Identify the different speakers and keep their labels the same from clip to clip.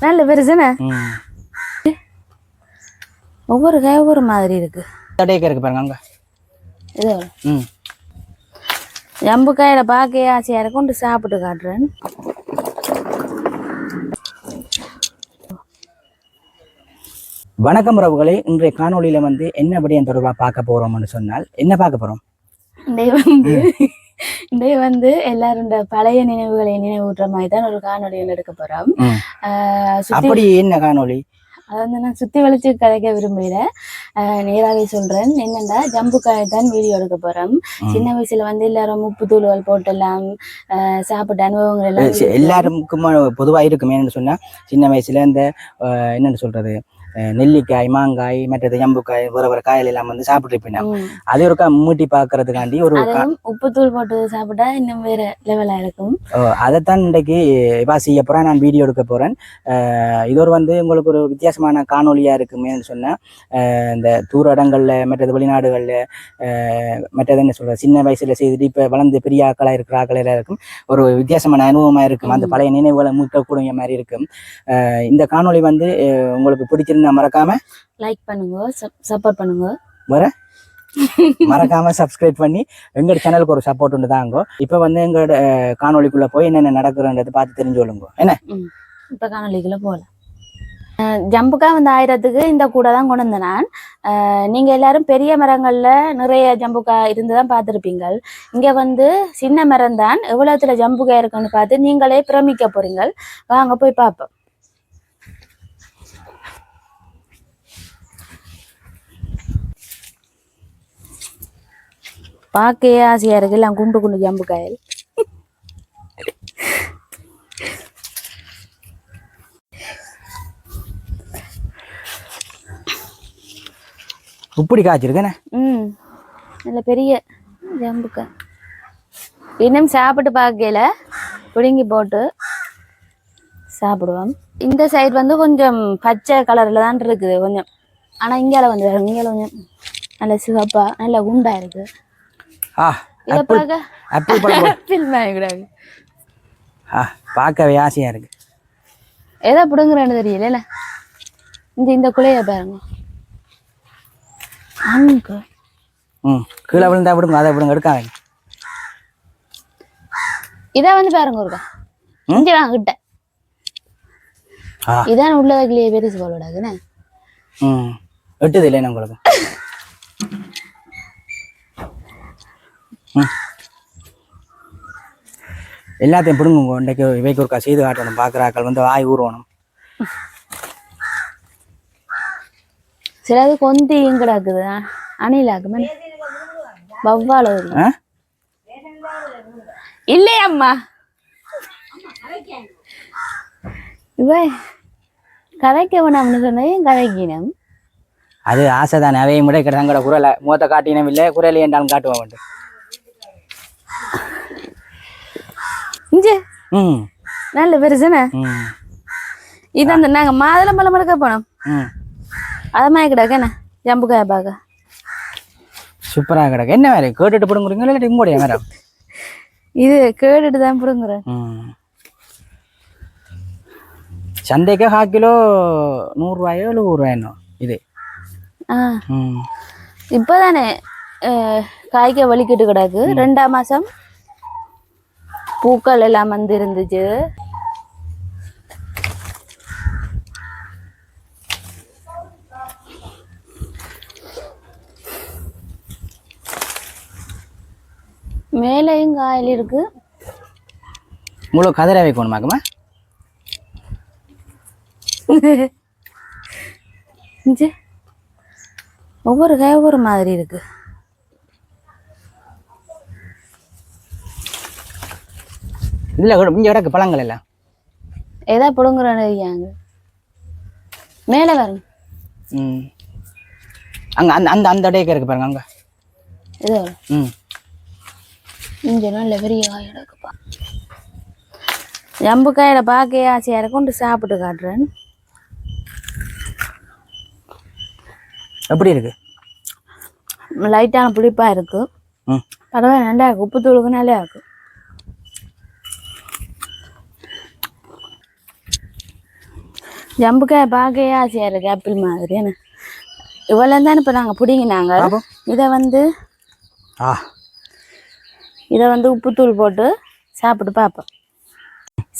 Speaker 1: நல்ல பெருசுன்னு ஒவ்வொரு காய் ஒவ்வொரு மாதிரி இருக்கு.
Speaker 2: தடையக்க இருக்கு பாருங்க அங்க.
Speaker 1: இது ஜம்பு காயில பார்க்க ஆசையா இருக்கு, கொண்டு சாப்பிட்டு காட்டுறேன்.
Speaker 2: வணக்கம் உறவுகளே, இன்றைய காணொலியில என்ன விடயம் தொடர்பா பார்க்க போறோம்னு சொன்னால் என்ன பார்க்க போறோம்?
Speaker 1: இன்றைய எல்லாரும் பழைய நினைவுகளை நினைவூட்டுற மாதிரி தான் ஒரு காணொலியில் எடுக்க போறோம்.
Speaker 2: அப்படி என்ன காணொலி?
Speaker 1: அது நான் சுத்தி வலிச்சு கதைக்க விரும்பல, நேராகவே சொல்றேன். என்னன்னா ஜம்பு காய் தான் வீடியோ எடுக்க போறோம். சின்ன வயசுல எல்லாரும் உப்பு தூள்கள் போட்டெல்லாம் சாப்பிட்ட அனுபவங்கள் எல்லாம்
Speaker 2: எல்லாருக்கும் பொதுவா இருக்குமேன்னு சொன்னா, சின்ன வயசுல இந்த என்னன்னு சொல்றது, நெல்லிக்காய், மாங்காய், மற்றது ஜம்புக்காய், வேற காய்கள் எல்லாம் சாப்பிட்டுருப்பீங்க. அது ஒருக்கா மூட்டி பாக்குறதுக்காண்டி ஒரு
Speaker 1: உப்பு தூள் போட்டு சாப்பிட்டா இன்னும் வேற லெவலா இருக்கும்.
Speaker 2: அதைத்தான் இன்றைக்கு செய்ய போறேன், நான் வீடியோ எடுக்க போறேன். இது ஒரு உங்களுக்கு ஒரு வித்தியாசமான காணொலியா இருக்குமேன்னு சொன்னா, இந்த தூர இடங்கள்ல மற்றது வெளிநாடுகள்ல மற்றது என்ன சொல்ற சின்ன வயசுல செய்துட்டு இப்ப வளர்ந்து பெரிய ஆக்களா இருக்கிற ஆக்களா இருக்கும், ஒரு வித்தியாசமான அனுபவமா இருக்கும். அந்த பழைய நினைவுகளை மீட்கக்கூடிய மாதிரி இருக்கும். இந்த காணொலி உங்களுக்கு பிடிச்சிருந்தா மறக்காம
Speaker 1: லைக் பண்ணுங்க, சப்போர்ட் பண்ணுங்க,
Speaker 2: மறக்காம சப்ஸ்கிரைப் பண்ணி எங்க சேனலுக்கு ஒரு சப்போர்ட் உண்டு தாங்க. இப்ப எங்களோட காணொலிக்குள்ள போய் என்னென்ன நடக்குறத பார்த்து தெரிஞ்சுக்கொள்ளுங்க. என்ன
Speaker 1: இப்ப காணொலிக்குள்ள போகலாம். ஜம்புக்கா 1000க்கு இந்த கூட தான் கொண்டு வந்தேன் நான். நீங்க எல்லாரும் பெரிய மரங்கள்ல நிறைய ஜம்புக்கா இருந்துதான் பார்த்துருப்பீங்க. இங்க சின்ன மரம் தான், எவ்வளவுல ஜம்புக்கா இருக்குன்னு பார்த்து நீங்களே பிரமிக்க போறீங்க. வாங்க போய் பார்ப்போம். பார்க்கவே ஆசையா இருக்கு, எல்லாம் குண்டு குண்டு ஜம்பு காயல்.
Speaker 2: உப்படி காய்ச்சிருக்கேன்.
Speaker 1: நல்ல பெரிய ஜம்புக்காய். இன்னும் சாப்பிட்டு பார்க்கல, பிடுங்கி போட்டு சாப்பிடுவோம். இந்த சைடு கொஞ்சம் பச்சை கலர்ல தான் இருக்குது கொஞ்சம், ஆனா இங்கால இங்கால கொஞ்சம் நல்ல சிவப்பா நல்ல குண்டா இருக்கு.
Speaker 2: பார்க்கவே ஆசையா இருக்கு.
Speaker 1: எதை பிடுங்குறேன்னு தெரியல. இந்த குலைய பாருங்க,
Speaker 2: கீழே விழுந்தா விடுங்க, அதை விடுங்க, எடுக்காங்க.
Speaker 1: இதை பாருங்க ஒருக்கா இங்க கிட்ட இதான் உள்ளதுக்குள்ளேயே பெருசு போலடாதுன்னு
Speaker 2: வெட்டுது இல்லை உங்களுக்கு. எல்லாத்தையும் பிடுங்குங்க. இன்றைக்கு இவைக்கு ஒருக்கா செய்து காட்டணும், பார்க்குறாக்கள் வாய் ஊறணும்.
Speaker 1: சிலது கொந்தியும் கிடக்குது, அணிலாக்கு வவ்வால இல்லையம்மா. இவ கதைக்க வேணாம்னு சொன்னதையும் கதைக்கினம்.
Speaker 2: அது ஆசை தானே, அவையும் விட கிடங்கிற குரலை மூத்த காட்டினம் இல்லை, குரலை என்றாலும் காட்டுவோம்.
Speaker 1: நல்ல பெருசுன்னு இது நாங்க மாதுளம்பழம் எடுக்க போனோம். அதமா கிடக்கு என்ன ஜம்புக்காய பாக்க
Speaker 2: சூப்பரா கிடக்கு. என்ன வேற கேட்டுட்டு பிடுங்குறீங்களா இல்லாட்டி உங்களுடைய வேற?
Speaker 1: இது கேட்டுட்டு தான் பிடுங்குறேன்.
Speaker 2: சந்தைக்கு 1/2 கிலோ 100 ரூபாயோ 100 ரூபாயோ இது.
Speaker 1: இப்பதானே காய்க்க வலிக்கிட்டு கிடக்கு. 2ஆம் மாசம் பூக்கள் எல்லாம் இருந்துச்சு. மேலையும் காயில் இருக்கு.
Speaker 2: உங்களுக்கு கதிரை வைக்கணுமாக்குமா?
Speaker 1: ஒவ்வொரு காய் ஒவ்வொரு மாதிரி இருக்கு.
Speaker 2: இல்ல இங்க கிடக்கு பழங்கள் எல்லாம்
Speaker 1: ஏதா புடுங்குறாங்க மேல வரும்.
Speaker 2: அங்க அந்த அந்த டேக்க இருக்கு பாருங்க அங்க.
Speaker 1: இது இங்க நல்ல பெரிய காய் கிடக்குப்பா. ஜம்பு காயில பார்க்க ஆசையா இருக்கு, கொண்டு சாப்பிட்டு காட்டுறேன்.
Speaker 2: எப்படி இருக்கு?
Speaker 1: லைட்டான புளிப்பா இருக்கு. பரவாயில்ல, நல்லா இருக்கு. உப்பு தூளுக்கு நல்லா இருக்கு. ஜம்புக்காய் பார்க்கவே ஆசையாக இருக்குது ஆப்பிள் மாதிரி என்ன இவ்வளோ தான் இப்போ நாங்கள் பிடிங்கினாங்க
Speaker 2: பாப்போம்.
Speaker 1: இதை வந்து
Speaker 2: ஆ
Speaker 1: உப்புத்தூள் போட்டு சாப்பிட்டு பார்ப்போம்.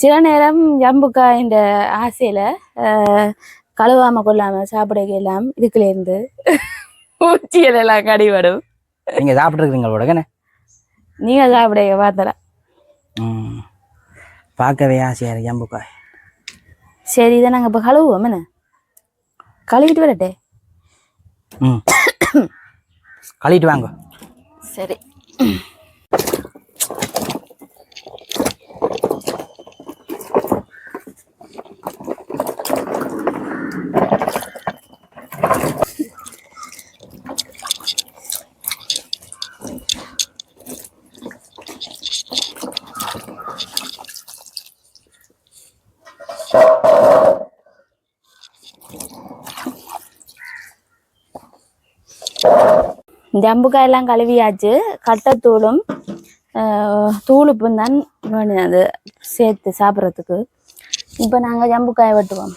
Speaker 1: சில நேரம் ஜம்புக்காய் இந்த ஆசையில் கழுவாமல் கொள்ளாமல் சாப்பிட எல்லாம் இதுக்குலேருந்து பூச்சியெல்லாம் கடிபடும்.
Speaker 2: நீங்கள் சாப்பிட்ருக்குறீங்க போடக்கண்ணே
Speaker 1: நீங்கள் சாப்பிட பார்த்தலாம்.
Speaker 2: பார்க்கவே ஆசையாக இருக்கு ஜம்புக்காய்.
Speaker 1: சரி இதை நாங்கள் இப்போ கழுவுவோம் என்ன கழுவிட்டு வரட்டே.
Speaker 2: கழுவிட்டு வாங்க.
Speaker 1: சரி ஜம்புக்காயெல்லாம் கழுவியாச்சு. கட்டைத்தூளும் தூளுப்பும் தான் வேணும் சேர்த்து சாப்பிட்றதுக்கு. இப்போ நாங்கள் ஜம்புக்காயை வெட்டுவோம்.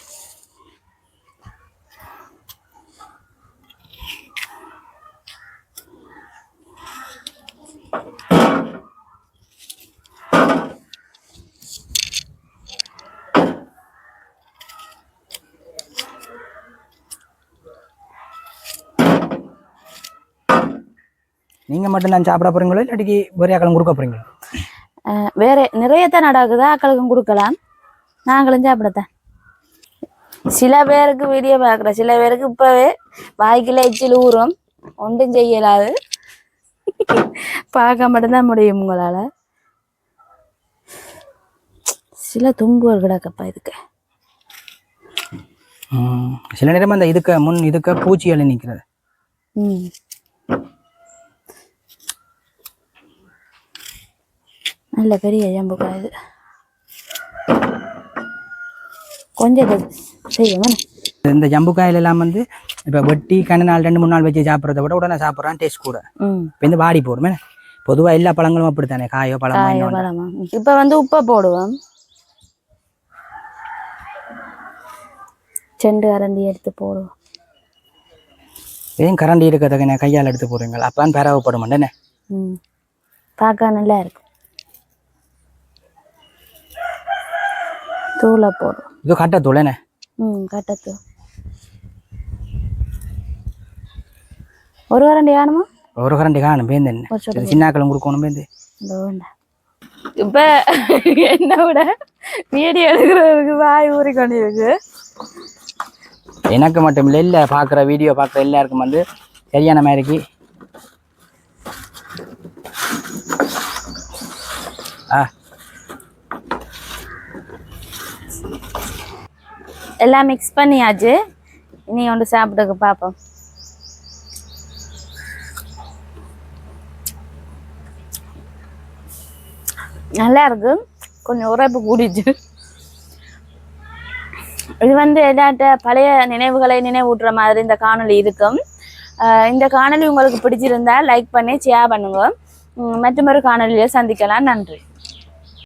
Speaker 2: நீங்கள் மட்டும்தான் சாப்பிட போகிறீங்களோ இல்லாட்டிக்கு வேறு ஆக்களும் கொடுக்க போகிறீங்களோ?
Speaker 1: வேறு நிறையத்தான் நடக்குது. ஆக்களுக்கும் கொடுக்கலாம், நாங்களும் சாப்பிடத்தான். சில பேருக்கு வீடியோ பார்க்குற சில பேருக்கு இப்போவே வாய்க்கில் எச்சில் ஊறும், ஒன்றும் செய்யலாது. பார்க்க மட்டும்தான் முடியும் உங்களால். சில தும்புகள் கிடக்கப்பா இதுக்கு.
Speaker 2: சில நேரம் அந்த இதுக்கு பூச்சிகள் நிற்கிறது.
Speaker 1: நல்ல பெரிய ஜம்புக்காய் இது. கொஞ்சம் செய்யும்.
Speaker 2: இந்த ஜம்புக்காயில எல்லாம் வந்து இப்போ வெட்டி கண்ணு நாள் 2-3 நாள் வச்சு சாப்பிட்றத விட உடனே சாப்பிட்றான் டேஸ்ட் கூட. இப்போ இந்த வாடி போடுமே. பொதுவாக எல்லா பழங்களும் அப்படித்தானே, காயோ பழமோ.
Speaker 1: இப்போ வந்து உப்பை போடுவோம். செண்டு கரண்டி எடுத்து போடுவோம்.
Speaker 2: ஏன் கரண்டி இருக்கிறதுக்கு கையால் எடுத்து போடுறீங்களா? அப்போ பரவப்படும் மாட்டேனே.
Speaker 1: பார்க்க நல்லா இருக்கும். தூளை போடும்.
Speaker 2: இது கட்டத்தூள் என்ன?
Speaker 1: கட்டத்தூள் ஒரு கரண்டி காணுமா?
Speaker 2: ஒரு கரண்டி காணும். பேருந்து என்ன சின்னாக்களும் கொடுக்கணும். பேருந்து
Speaker 1: இப்போ என்ன விட வீடியோ எடுக்கிறதுக்கு வாய் ஊறிக்கொண்டு இருக்கு.
Speaker 2: எனக்கு மட்டும் இல்லை பார்க்குற வீடியோ பார்க்குற எல்லாருக்கும் வந்து சரியான மாதிரிக்கு
Speaker 1: எல்லாம் மிக்ஸ் பண்ணியாச்சு. இனி ஒன்று சாப்பிட்டுக்கு பார்ப்போம். நல்லா இருக்கு, கொஞ்சம் உரைப்பு கூடிச்சு. இது வந்து எல்லாட்ட பழைய நினைவுகளை நினைவூட்டுற மாதிரி இந்த காணொலி இருக்கும். இந்த காணொலி உங்களுக்கு பிடிச்சிருந்தா லைக் பண்ணி ஷேர் பண்ணுங்க. மற்றொரு காணொலியை சந்திக்கலாம். நன்றி.